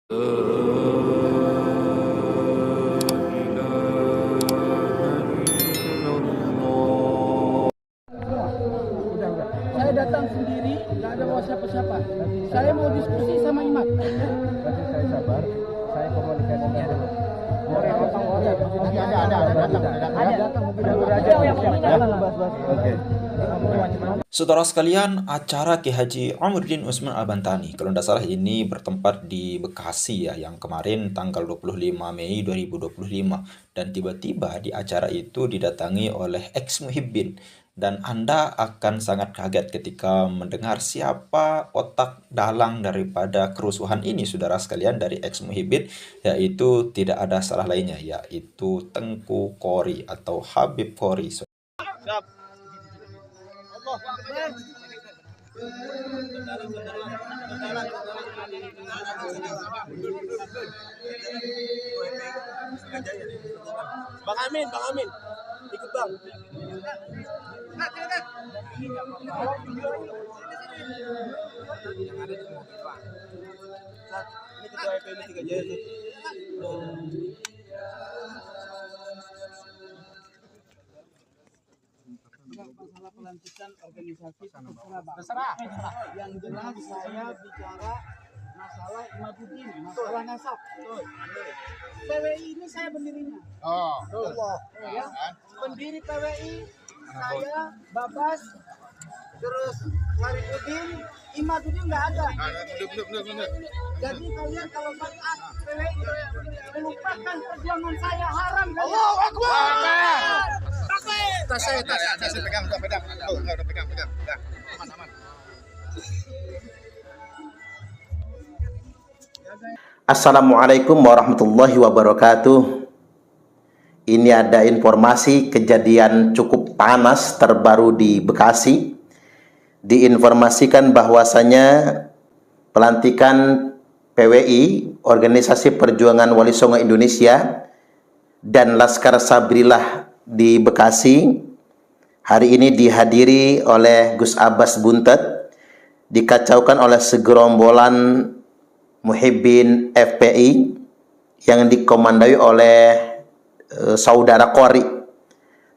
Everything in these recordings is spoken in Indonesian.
Saya datang sendiri, nggak ada bawa siapa-siapa. Saya mau diskusi sama Imam. Nanti saya sabar, saya komunikasinya dulu. Saudara sekalian, acara Ki Haji Amruddin Utsman Al-Bantani, kalau tidak salah ini bertempat di Bekasi ya, yang kemarin tanggal 25 Mei 2025. Dan tiba-tiba di acara itu didatangi oleh ex Muhibbin. Dan Anda akan sangat kaget ketika mendengar siapa otak dalang daripada kerusuhan ini, saudara sekalian, dari ex Muhibbin, yaitu tidak ada salah lainnya, yaitu Tengku Qori atau Habib Qori. Bang Amin, ikut bang. Ini ketua FPM 3 Jaya tuh. Masalah pelantikan organisasi terserah. Yang jelas saya bicara masalah Imaduddin, masalah nasab. PWI ini saya pendirinya. Ya. Pendiri PWI saya, Babas, terus Wariduddin, Imaduddin nggak ada. Jadi kalian kalau baiat PWI melupakan perjuangan saya, haram. Allahu Akbar. Tas pegang, udah pegang. Udah. Aman. Assalamualaikum warahmatullahi wabarakatuh. Ini ada informasi kejadian cukup panas terbaru di Bekasi. Diinformasikan bahwasanya pelantikan PWI, Organisasi Perjuangan Wali Songo Indonesia, dan Laskar Sabillah di Bekasi hari ini dihadiri oleh Gus Abbas Buntet, dikacaukan oleh segerombolan Muhibbin FPI yang dikomandoi oleh saudara Qori.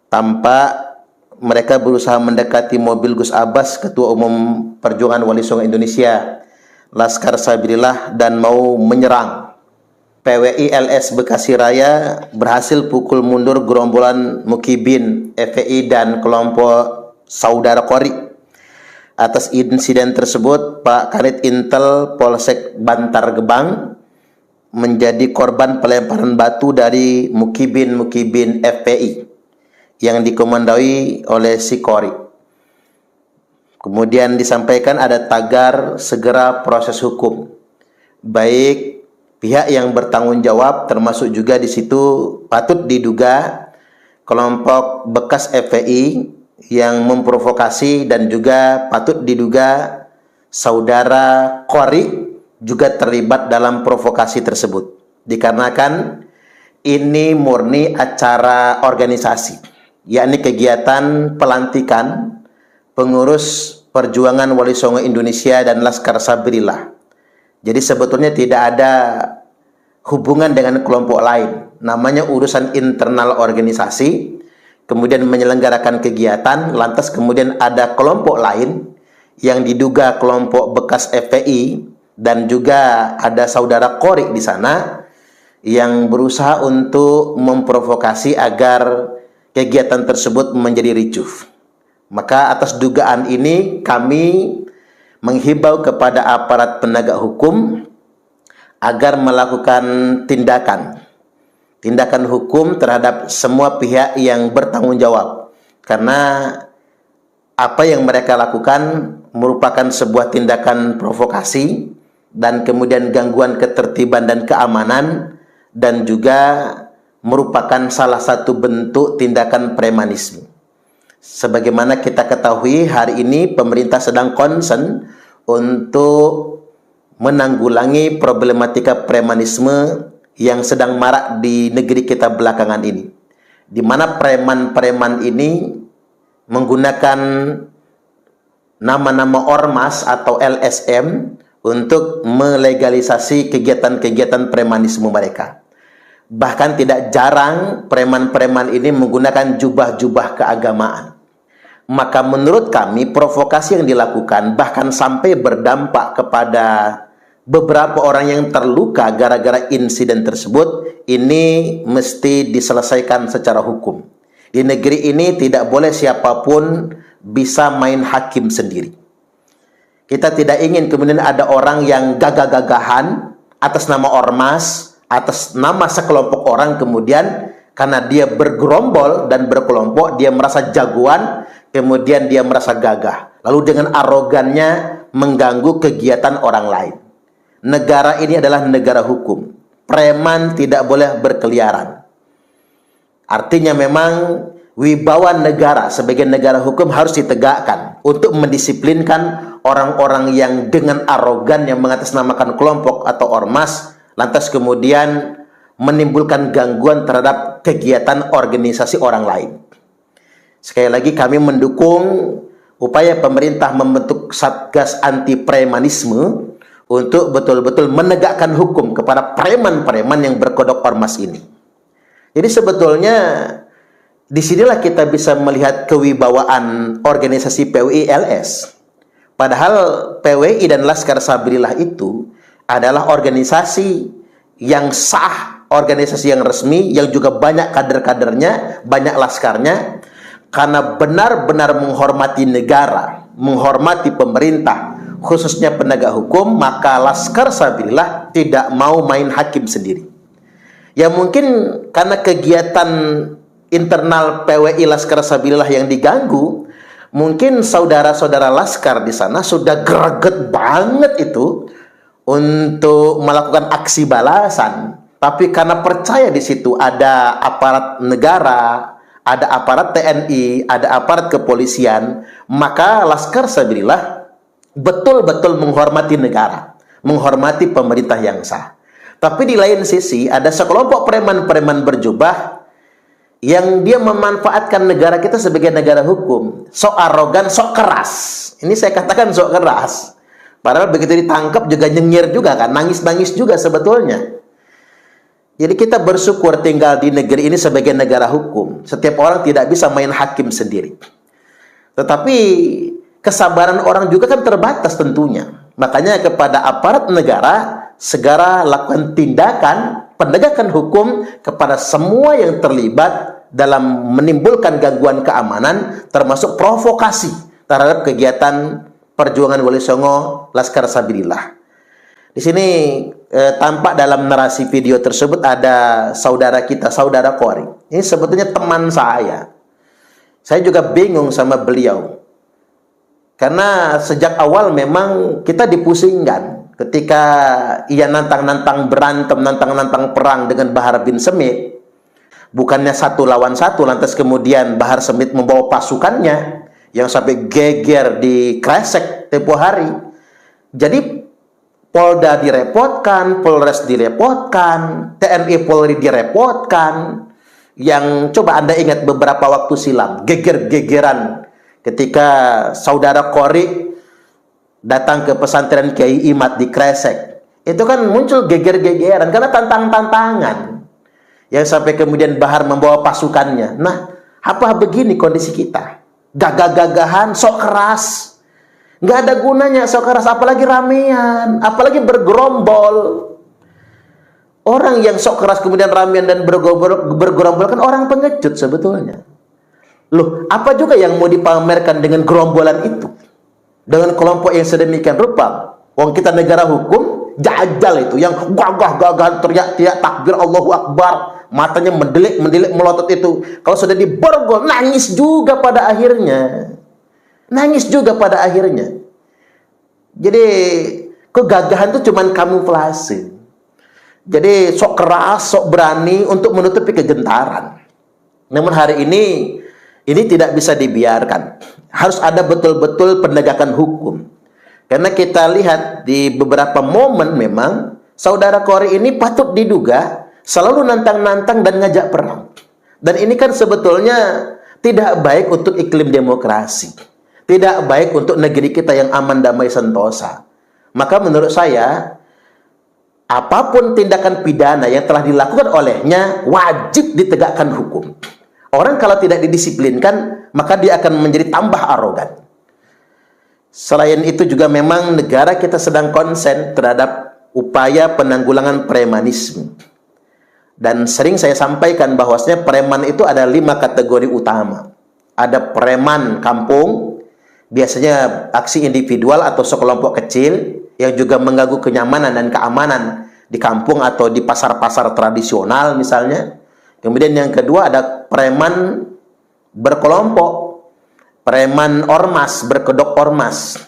Tampak mereka berusaha mendekati mobil Gus Abbas, Ketua Umum Perjuangan Wali Songo Indonesia, Laskar Sabillah, dan mau menyerang. PWI LS Bekasi Raya berhasil pukul mundur gerombolan Muhibbin FPI dan kelompok saudara Qori. Atas insiden tersebut, Pak Kanit Intel Polsek Bantar Gebang menjadi korban pelemparan batu dari Muhibbin FPI yang dikomandoi oleh si Qori. Kemudian disampaikan ada tagar segera proses hukum. Baik pihak yang bertanggung jawab, termasuk juga di situ patut diduga kelompok bekas FPI yang memprovokasi, dan juga patut diduga saudara Qori juga terlibat dalam provokasi tersebut. Dikarenakan ini murni acara organisasi, yakni kegiatan pelantikan pengurus Perjuangan Wali Songo Indonesia dan Laskar Sabillah. Jadi sebetulnya tidak ada hubungan dengan kelompok lain. Namanya urusan internal organisasi, kemudian menyelenggarakan kegiatan, lantas kemudian ada kelompok lain yang diduga kelompok bekas FPI, dan juga ada saudara Qori di sana yang berusaha untuk memprovokasi agar kegiatan tersebut menjadi ricuh. Maka atas dugaan ini kami menghimbau kepada aparat penegak hukum agar melakukan tindakan hukum terhadap semua pihak yang bertanggung jawab, karena apa yang mereka lakukan merupakan sebuah tindakan provokasi dan kemudian gangguan ketertiban dan keamanan, dan juga merupakan salah satu bentuk tindakan premanisme. Sebagaimana kita ketahui, hari ini pemerintah sedang concern untuk menanggulangi problematika premanisme yang sedang marak di negeri kita belakangan ini, di mana preman-preman ini menggunakan nama-nama ormas atau LSM untuk melegalisasi kegiatan-kegiatan premanisme mereka. Bahkan tidak jarang preman-preman ini menggunakan jubah-jubah keagamaan. Maka menurut kami provokasi yang dilakukan bahkan sampai berdampak kepada beberapa orang yang terluka gara-gara insiden tersebut, ini mesti diselesaikan secara hukum. Di negeri ini tidak boleh siapapun bisa main hakim sendiri. Kita tidak ingin kemudian ada orang yang gagah-gagahan atas nama ormas, atas nama sekelompok orang, kemudian karena dia bergerombol dan berkelompok, dia merasa jagoan, kemudian dia merasa gagah, lalu dengan arogannya mengganggu kegiatan orang lain. Negara ini adalah negara hukum. Preman tidak boleh berkeliaran. Artinya memang wibawa negara sebagai negara hukum harus ditegakkan untuk mendisiplinkan orang-orang yang dengan arogan yang mengatasnamakan kelompok atau ormas, lantas kemudian menimbulkan gangguan terhadap kegiatan organisasi orang lain. Sekali lagi kami mendukung upaya pemerintah membentuk Satgas Anti Premanisme untuk betul-betul menegakkan hukum kepada preman-preman yang berkodok ormas ini. Jadi sebetulnya disinilah kita bisa melihat kewibawaan organisasi PWI LS. Padahal PWI dan Laskar Sabilillah itu adalah organisasi yang sah, organisasi yang resmi, yang juga banyak kader-kadernya, banyak laskarnya, karena benar-benar menghormati negara, menghormati pemerintah, khususnya penegak hukum, maka Laskar Sabilillah tidak mau main hakim sendiri. Ya mungkin karena kegiatan internal PWI Laskar Sabilillah yang diganggu, mungkin saudara-saudara Laskar di sana sudah greget banget itu untuk melakukan aksi balasan. Tapi karena percaya di situ ada aparat negara, ada aparat TNI, ada aparat kepolisian, maka Laskar Sabilillah betul-betul menghormati negara, menghormati pemerintah yang sah. Tapi di lain sisi ada sekelompok preman-preman berjubah yang dia memanfaatkan negara kita sebagai negara hukum. Sok arogan, sok keras. Ini saya katakan sok keras. Padahal begitu ditangkap juga nyengir juga kan, nangis-nangis juga sebetulnya. Jadi kita bersyukur tinggal di negeri ini sebagai negara hukum. Setiap orang tidak bisa main hakim sendiri. Tetapi kesabaran orang juga kan terbatas tentunya. Makanya kepada aparat negara segera lakukan tindakan penegakan hukum kepada semua yang terlibat dalam menimbulkan gangguan keamanan, termasuk provokasi terhadap kegiatan perjuangan Wali Songo Laskar Sabilillah. Di sini tampak dalam narasi video tersebut ada saudara kita, saudara Kori. Ini sebetulnya teman saya. Saya juga bingung sama beliau. Karena sejak awal memang kita dipusingkan ketika ia nantang-nantang berantem, nantang-nantang perang dengan Bahar bin Smith. Bukannya 1 lawan 1, lantas kemudian Bahar Smith membawa pasukannya yang sampai geger di Kresek tempo hari. Jadi Polda direpotkan, Polres direpotkan, TNI Polri direpotkan. Yang coba Anda ingat beberapa waktu silam, geger-gegeran ketika saudara Kori datang ke pesantren Kiai Imad di Kresek. Itu kan muncul geger-gegeran karena tantang-tantangan. Yang sampai kemudian Bahar membawa pasukannya. Nah, apa begini kondisi kita? Gagah-gagahan, sok keras. Nggak ada gunanya sok keras, apalagi ramean, apalagi bergerombol. Orang yang sok keras kemudian ramean dan bergerombol kan orang pengecut sebetulnya. Loh, apa juga yang mau dipamerkan dengan gerombolan itu? Dengan kelompok yang sedemikian rupa. Wong kita negara hukum, jajal itu yang gagah-gagahan teriak-teriak takbir Allahu Akbar, matanya mendelik melotot itu. Kalau sudah diborgol, nangis juga pada akhirnya. Nangis juga pada akhirnya. Jadi kegagahan itu cuman kamuflase. Jadi sok keras, sok berani untuk menutupi kegentaran. Namun hari ini tidak bisa dibiarkan. Harus ada betul-betul penegakan hukum. Karena kita lihat di beberapa momen memang saudara Kori ini patut diduga selalu nantang-nantang dan ngajak perang. Dan ini kan sebetulnya tidak baik untuk iklim demokrasi. Tidak baik untuk negeri kita yang aman, damai, sentosa. maka menurut saya apapun tindakan pidana yang telah dilakukan olehnya wajib ditegakkan hukum. Orang kalau tidak didisiplinkan, maka dia akan menjadi tambah arogan. Selain itu juga memang negara kita sedang konsen terhadap upaya penanggulangan premanisme. Dan sering saya sampaikan bahwasanya preman itu ada 5 kategori utama. Ada preman kampung, biasanya aksi individual atau sekelompok kecil yang juga mengganggu kenyamanan dan keamanan di kampung atau di pasar-pasar tradisional misalnya. Kemudian yang kedua ada preman berkelompok, preman ormas, berkedok ormas.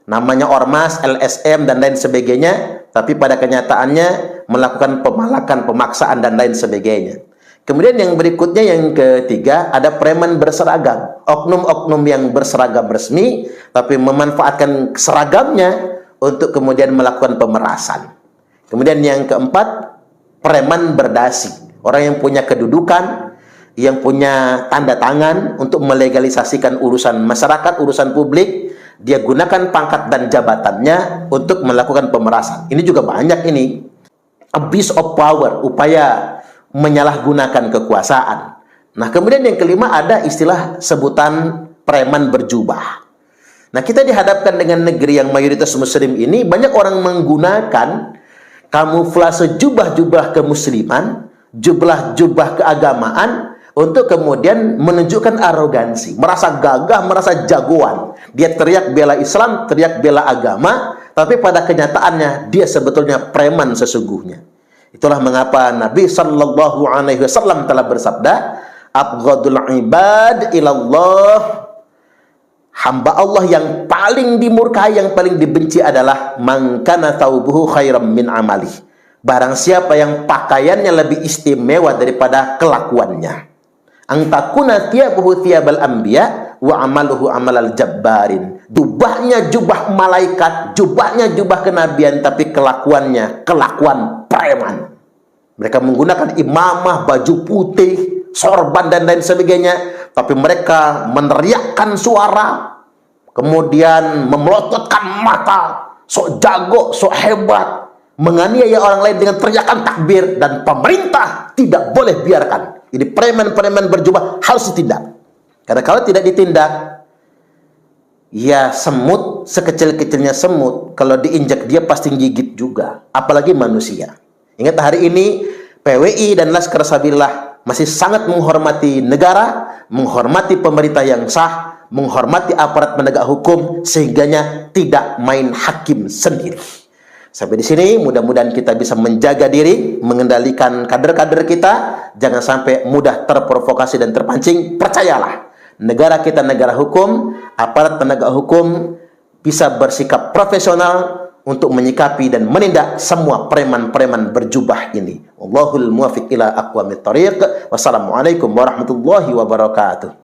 Namanya ormas, LSM dan lain sebagainya, tapi pada kenyataannya melakukan pemalakan, pemaksaan dan lain sebagainya. Kemudian yang berikutnya, yang ketiga, ada preman berseragam, oknum-oknum yang berseragam resmi tapi memanfaatkan seragamnya untuk kemudian melakukan pemerasan. Kemudian yang keempat, preman berdasi, orang yang punya kedudukan, yang punya tanda tangan untuk melegalisasikan urusan masyarakat, urusan publik, dia gunakan pangkat dan jabatannya untuk melakukan pemerasan. Ini juga banyak ini. Abuse of power, upaya menyalahgunakan kekuasaan. Nah, kemudian yang kelima ada istilah sebutan preman berjubah. Nah, kita dihadapkan dengan negeri yang mayoritas muslim ini, banyak orang menggunakan kamuflase jubah-jubah kemusliman, jubah-jubah keagamaan, untuk kemudian menunjukkan arogansi, merasa gagah, merasa jagoan. Dia teriak bela Islam, teriak bela agama, tapi pada kenyataannya dia sebetulnya preman sesungguhnya. Itulah mengapa Nabi Sallallahu Alaihi Wasallam telah bersabda, "Abghadul ibad ilallah." Hamba Allah yang paling dimurkai, yang paling dibenci adalah man kana thawbuhu khairam min amali. Barang siapa yang pakaiannya lebih istimewa daripada kelakuannya. Angtakuna thiyabuhu thiyabal anbiya wa amaluhu amalal jabbarin. Jubahnya jubah malaikat, jubahnya jubah kenabian, tapi kelakuannya kelakuan preman. Mereka menggunakan imamah, baju putih, sorban dan lain sebagainya, tapi mereka meneriakkan suara, kemudian memelototkan mata, sok jago, sok hebat, menganiaya orang lain dengan teriakan takbir, dan pemerintah tidak boleh biarkan. Jadi preman-preman berjubah harus ditindak. Karena kalau tidak ditindak, ya semut, sekecil-kecilnya semut, kalau diinjak dia pasti gigit juga. Apalagi manusia. Ingat, hari ini PWI dan Laskar Sabillah masih sangat menghormati negara, menghormati pemerintah yang sah, menghormati aparat penegak hukum, sehingganya tidak main hakim sendiri. Sampai di sini, mudah-mudahan kita bisa menjaga diri, mengendalikan kader-kader kita, jangan sampai mudah terprovokasi dan terpancing. Percayalah, negara kita negara hukum, aparat penegak hukum bisa bersikap profesional untuk menyikapi dan menindak semua preman-preman berjubah ini. Wallahul muwaffiq ila aqwamit thariq. Wassalamualaikum warahmatullahi wabarakatuh.